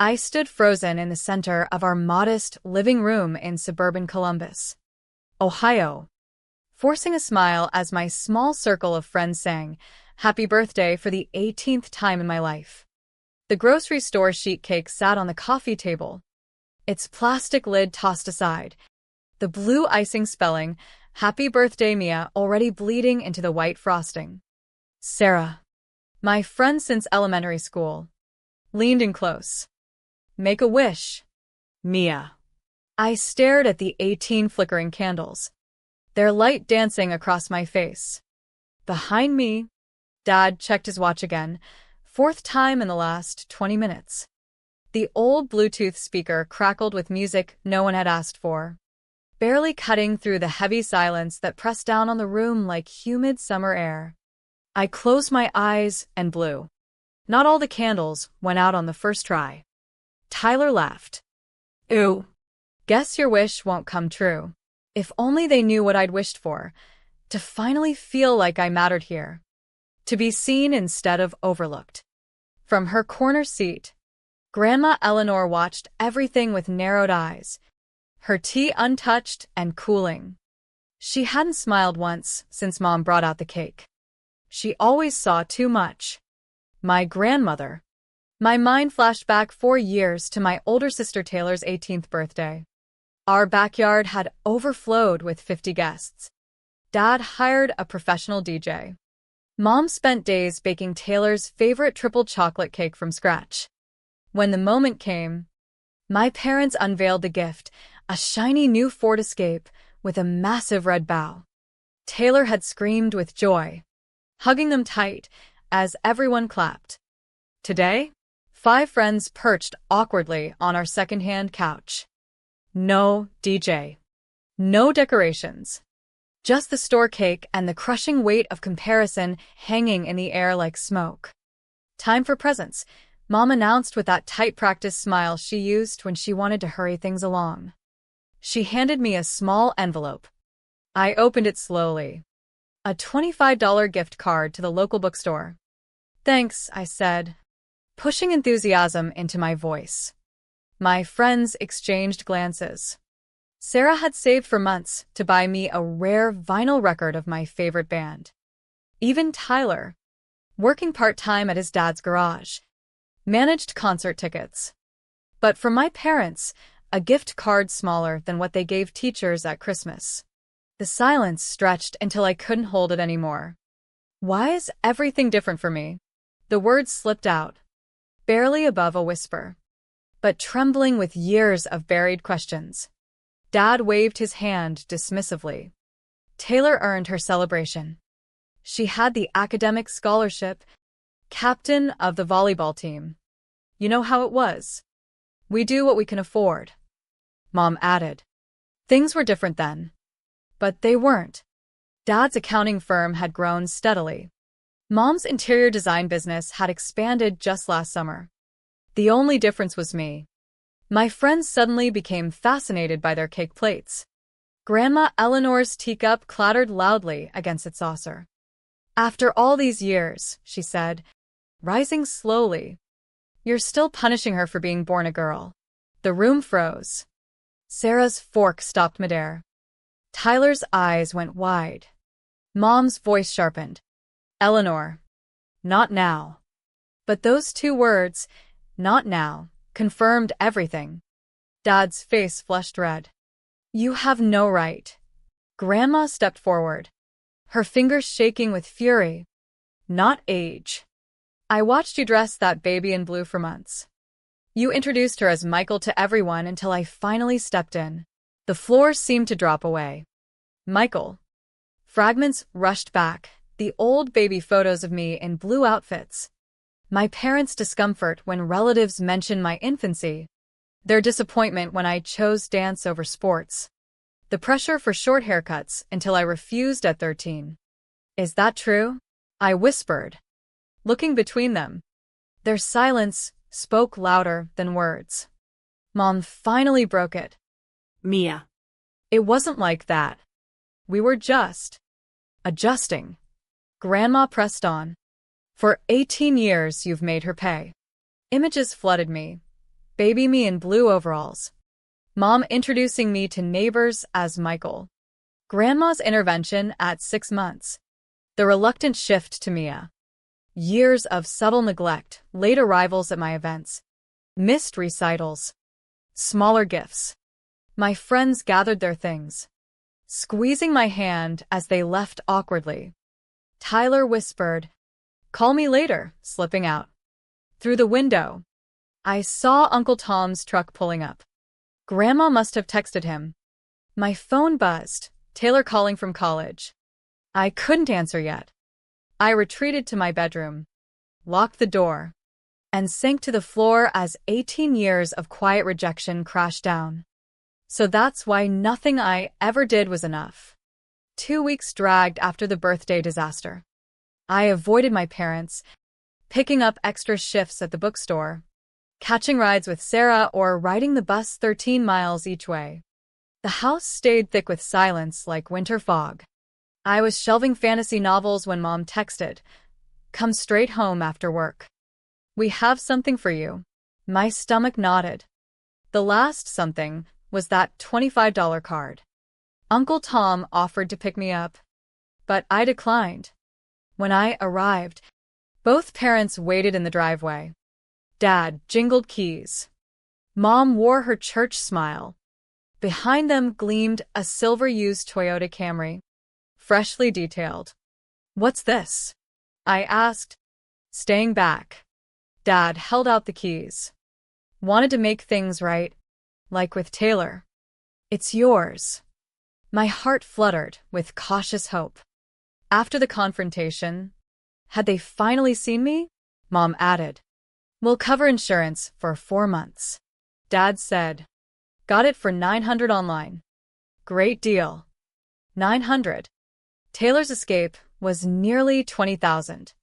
I stood frozen in the center of our modest living room in suburban Columbus, Ohio, forcing a smile as my small circle of friends sang "Happy Birthday" for the 18th time in my life. The grocery store sheet cake sat on the coffee table, its plastic lid tossed aside, the blue icing spelling "Happy Birthday, Mia" already bleeding into the white frosting. Sarah, my friend since elementary school, leaned in close. "Make a wish, Mia." I stared at the 18 flickering candles, their light dancing across my face. Behind me, Dad checked his watch again, fourth time in the last 20 minutes. The old Bluetooth speaker crackled with music no one had asked for, barely cutting through the heavy silence that pressed down on the room like humid summer air. I closed my eyes and blew. Not all the candles went out on the first try. Tyler laughed. "Ooh. Guess your wish won't come true." If only they knew what I'd wished for. To finally feel like I mattered here. To be seen instead of overlooked. From her corner seat, Grandma Eleanor watched everything with narrowed eyes, her tea untouched and cooling. She hadn't smiled once since Mom brought out the cake. She always saw too much. My grandmother. My mind flashed back 4 years to my older sister Taylor's 18th birthday. Our backyard had overflowed with 50 guests. Dad hired a professional DJ. Mom spent days baking Taylor's favorite triple chocolate cake from scratch. When the moment came, my parents unveiled the gift, a shiny new Ford Escape with a massive red bow. Taylor had screamed with joy, hugging them tight as everyone clapped. Today, 5 friends perched awkwardly on our second-hand couch. No DJ. No decorations. Just the store cake and the crushing weight of comparison hanging in the air like smoke. "Time for presents," Mom announced with that tight practice smile she used when she wanted to hurry things along. She handed me a small envelope. I opened it slowly. A $25 gift card to the local bookstore. "Thanks," I said, pushing enthusiasm into my voice. My friends exchanged glances. Sarah had saved for months to buy me a rare vinyl record of my favorite band. Even Tyler, working part-time at his dad's garage, managed concert tickets. But for my parents, a gift card smaller than what they gave teachers at Christmas. The silence stretched until I couldn't hold it anymore. Why is everything different for me? The words slipped out, barely above a whisper, but trembling with years of buried questions. Dad waved his hand dismissively. Taylor earned her celebration. She had the academic scholarship, captain of the volleyball team. You know how it was. We do what we can afford, Mom added. Things were different then. But they weren't. Dad's accounting firm had grown steadily. Mom's interior design business had expanded just last summer. The only difference was me. My friends suddenly became fascinated by their cake plates. Grandma Eleanor's teacup clattered loudly against its saucer. "After all these years," she said, rising slowly, "you're still punishing her for being born a girl." The room froze. Sarah's fork stopped midair. Tyler's eyes went wide. Mom's voice sharpened. "Eleanor, not now." But those 2 words, "not now," confirmed everything. Dad's face flushed red. "You have no right." Grandma stepped forward, her fingers shaking with fury. "Not age. I watched you dress that baby in blue for months. You introduced her as Michael to everyone until I finally stepped in." The floor seemed to drop away. Michael. Fragments rushed back, the old baby photos of me in blue outfits. My parents' discomfort when relatives mentioned my infancy. Their disappointment when I chose dance over sports. The pressure for short haircuts until I refused at 13. "Is that true?" I whispered, looking between them. Their silence spoke louder than words. Mom finally broke it. "Mia, it wasn't like that. We were just adjusting." Grandma pressed on. "For 18 years you've made her pay." Images flooded me. baby me in blue overalls. Mom introducing me to neighbors as Michael. Grandma's intervention at 6 months. The reluctant shift to Mia. Years of subtle neglect, late arrivals at my events. Missed recitals. Smaller gifts. My friends gathered their things, squeezing my hand as they left awkwardly. Tyler whispered, "Call me later," slipping out. Through the window, I saw Uncle Tom's truck pulling up. Grandma must have texted him. My phone buzzed, Taylor calling from college. I couldn't answer yet. I retreated to my bedroom, locked the door, and sank to the floor as 18 years of quiet rejection crashed down. So that's why nothing I ever did was enough. 2 weeks dragged after the birthday disaster. I avoided my parents, picking up extra shifts at the bookstore, catching rides with Sarah, or riding the bus 13 miles each way. The house stayed thick with silence like winter fog. I was shelving fantasy novels when Mom texted, "Come straight home after work. We have something for you." My stomach nodded. The last something was that $25 card. Uncle Tom offered to pick me up, but I declined. When I arrived, both parents waited in the driveway. Dad jingled keys. Mom wore her church smile. Behind them gleamed a silver-used Toyota Camry, freshly detailed. "What's this?" I asked, staying back. Dad held out the keys. "Wanted to make things right, like with Taylor. It's yours." My heart fluttered with cautious hope. After the confrontation, had they finally seen me? Mom added, "We'll cover insurance for 4 months." Dad said, "Got it for $900 online." Great deal. 900. Taylor's escape was nearly 20,000.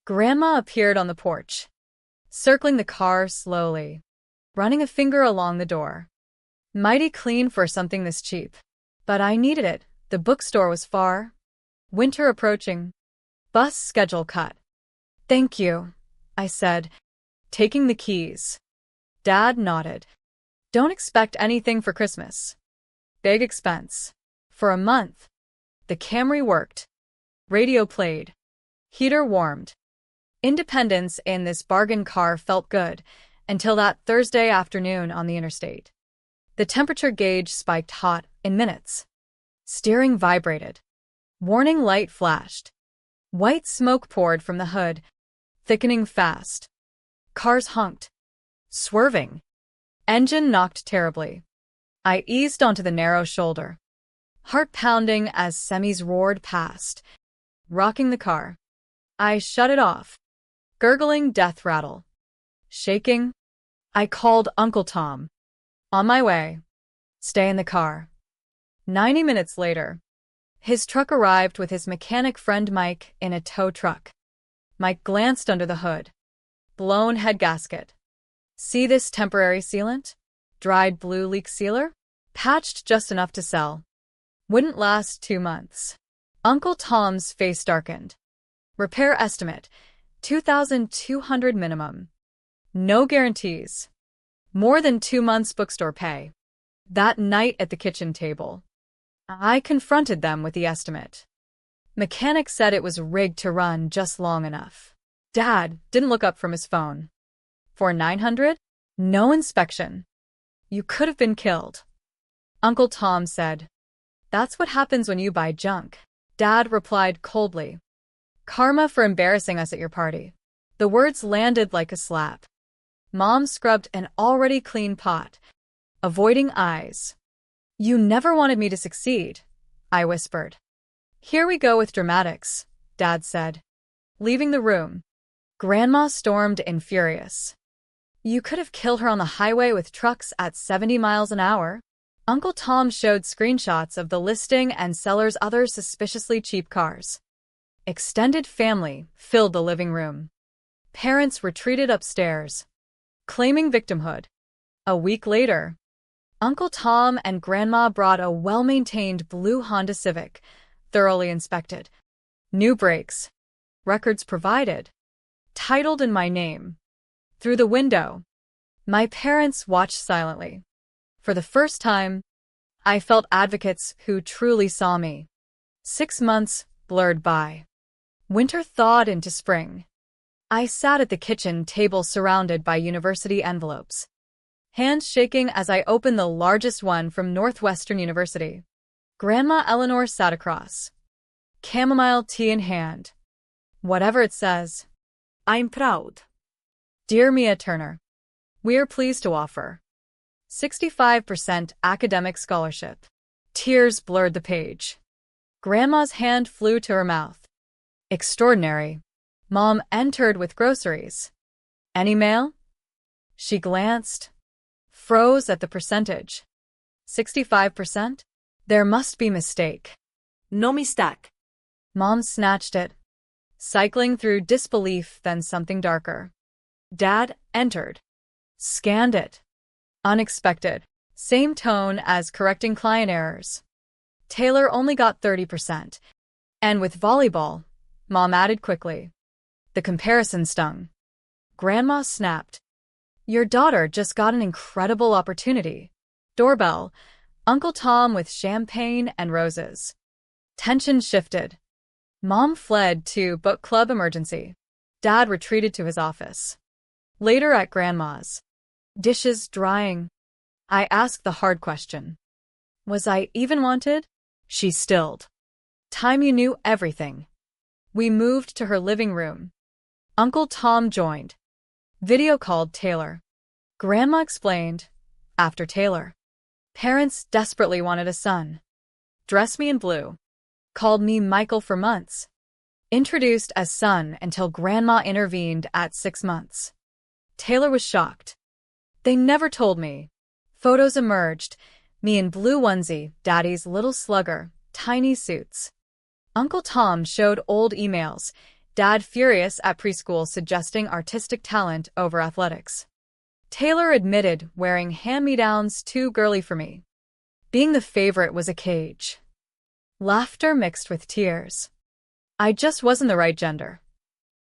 Grandma appeared on the porch, circling the car slowly, running a finger along the door. Mighty clean for something this cheap. But I needed it. The bookstore was far. Winter approaching. Bus schedule cut. "Thank you," I said, taking the keys. Dad nodded. "Don't expect anything for Christmas. Big expense." For a month, the Camry worked. Radio played. Heater warmed. Independence in this bargain car felt good until that Thursday afternoon on the interstate. The temperature gauge spiked hot in minutes. Steering vibrated. Warning light flashed. White smoke poured from the hood, thickening fast. Cars honked, swerving. Engine knocked terribly. I eased onto the narrow shoulder, heart pounding as semis roared past, rocking the car. I shut it off, gurgling death rattle. Shaking, I called Uncle Tom. "On my way. Stay in the car." 90 minutes later, his truck arrived with his mechanic friend Mike in a tow truck. Mike glanced under the hood. Blown head gasket. "See this temporary sealant? Dried blue leak sealer? Patched just enough to sell. Wouldn't last 2 months. Uncle Tom's face darkened. Repair estimate, $2,200 minimum. No guarantees. More than 2 months bookstore pay. That night at the kitchen table, I confronted them with the estimate. Mechanic said it was rigged to run just long enough. Dad didn't look up from his phone. For 900? No inspection. You could have been killed. Uncle Tom said, "That's what happens when you buy junk." Dad replied coldly, "Karma for embarrassing us at your party." The words landed like a slap. Mom scrubbed an already clean pot, avoiding eyes. "You never wanted me to succeed," I whispered. "Here we go with dramatics," Dad said, leaving the room. Grandma stormed in furious. "You could have killed her on the highway with trucks at 70 miles an hour." Uncle Tom showed screenshots of the listing and seller's other suspiciously cheap cars. Extended family filled the living room. Parents retreated upstairs, claiming victimhood. A week later, Uncle Tom and Grandma brought a well-maintained blue Honda Civic, thoroughly inspected. New brakes. Records provided. Titled in my name. Through the window, My parents watched silently. For the first time, I felt advocates who truly saw me. 6 months blurred by. Winter thawed into spring. I sat at the kitchen table surrounded by university envelopes, hands shaking as I opened the largest one from Northwestern University. Grandma Eleanor sat across, chamomile tea in hand. Whatever it says, I'm proud. Dear Mia Turner, we are pleased to offer 65% academic scholarship. Tears blurred the page. Grandma's hand flew to her mouth. Extraordinary. Mom entered with groceries. Any mail? She glanced, froze at the percentage. 65%? There must be mistake. No mistake. Mom snatched it, cycling through disbelief, then something darker. Dad entered, scanned it. Unexpected. Same tone as correcting client errors. Taylor only got 30%. And with volleyball, Mom added quickly. The comparison stung. Grandma snapped. Your daughter just got an incredible opportunity. Doorbell. Uncle Tom with champagne and roses. Tension shifted. Mom fled to book club emergency. Dad retreated to his office. Later at Grandma's. Dishes drying. I asked the hard question. Was I even wanted? She stilled. Time you knew everything. We moved to her living room. Uncle Tom joined. Video called Taylor. Grandma explained, after Taylor. Parents desperately wanted a son. Dressed me in blue. Called me Michael for months. Introduced as son until Grandma intervened at 6 months. Taylor was shocked. They never told me. Photos emerged. Me in blue onesie, Daddy's little slugger, tiny suits. Uncle Tom showed old emails. Dad furious at preschool suggesting artistic talent over athletics. Taylor admitted wearing hand-me-downs too girly for me. Being the favorite was a cage. Laughter mixed with tears. I just wasn't the right gender.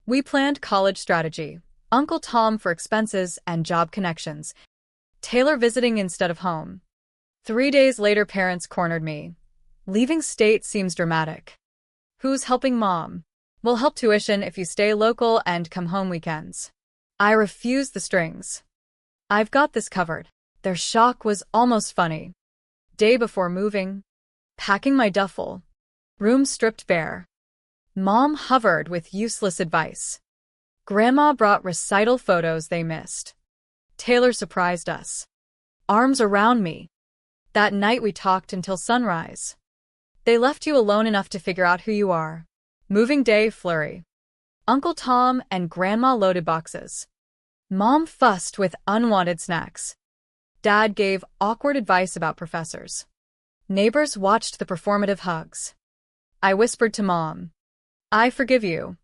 We planned college strategy. Uncle Tom for expenses and job connections. Taylor visiting instead of home. 3 days later, parents cornered me. Leaving state seems dramatic. Who's helping Mom? We'll help tuition if you stay local and come home weekends. I refused the strings. I've got this covered. Their shock was almost funny. Day before moving. Packing my duffel. Room stripped bare. Mom hovered with useless advice. Grandma brought recital photos they missed. Taylor surprised us. Arms around me. That night we talked until sunrise. They left you alone enough to figure out who you are. Moving day flurry. Uncle Tom and Grandma loaded boxes. Mom fussed with unwanted snacks. Dad gave awkward advice about professors. Neighbors watched the performative hugs. I whispered to Mom, I forgive you,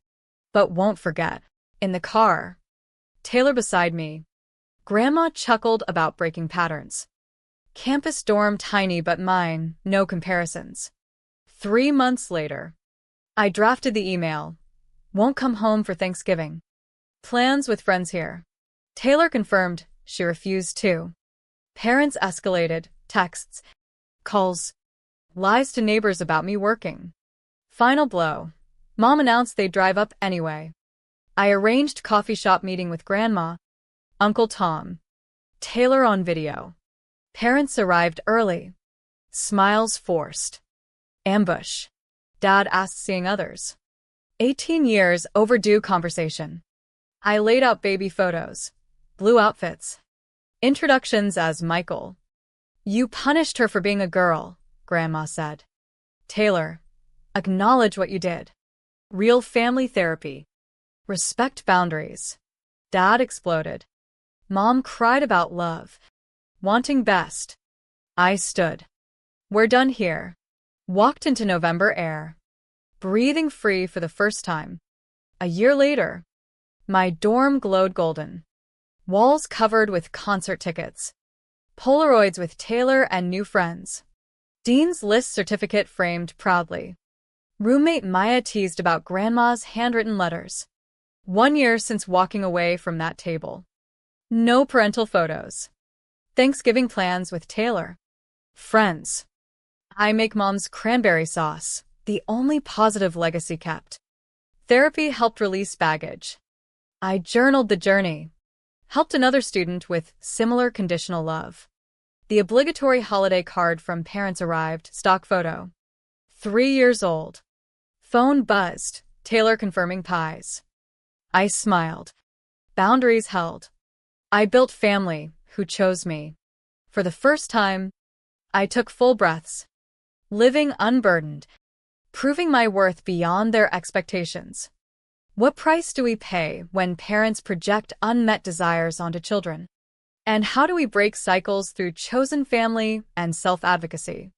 but won't forget. In the car. Taylor beside me. Grandma chuckled about breaking patterns. Campus dorm tiny but mine, no comparisons. 3 months later. I drafted the email. Won't come home for Thanksgiving. Plans with friends here. Taylor confirmed she refused too. Parents escalated, texts, calls, lies to neighbors about me working. Final blow. Mom announced they'd drive up anyway. I arranged coffee shop meeting with Grandma, Uncle Tom, Taylor on video. Parents arrived early. Smiles forced. Ambush. Dad asked seeing others. 18 years overdue conversation. I laid out baby photos. Blue outfits. Introductions as Michael. You punished her for being a girl, Grandma said. Taylor. Acknowledge what you did. Real family therapy. Respect boundaries. Dad exploded. Mom cried about love. Wanting best. I stood. We're done here. Walked into November air. Breathing free for the first time. A year later. My dorm glowed golden. Walls covered with concert tickets. Polaroids with Taylor and new friends. Dean's List certificate framed proudly. Roommate Maya teased about Grandma's handwritten letters. 1 year since walking away from that table. No parental photos. Thanksgiving plans with Taylor. Friends. I make mom's cranberry sauce, the only positive legacy kept. Therapy helped release baggage. I journaled the journey. Helped another student with similar conditional love. The obligatory holiday card from parents arrived, stock photo. 3 years old. Phone buzzed, Taylor confirming pies. I smiled. Boundaries held. I built family who chose me. For the first time, I took full breaths. Living unburdened. Proving my worth beyond their expectations. What price do we pay when parents project unmet desires onto children? And how do we break cycles through chosen family and self-advocacy?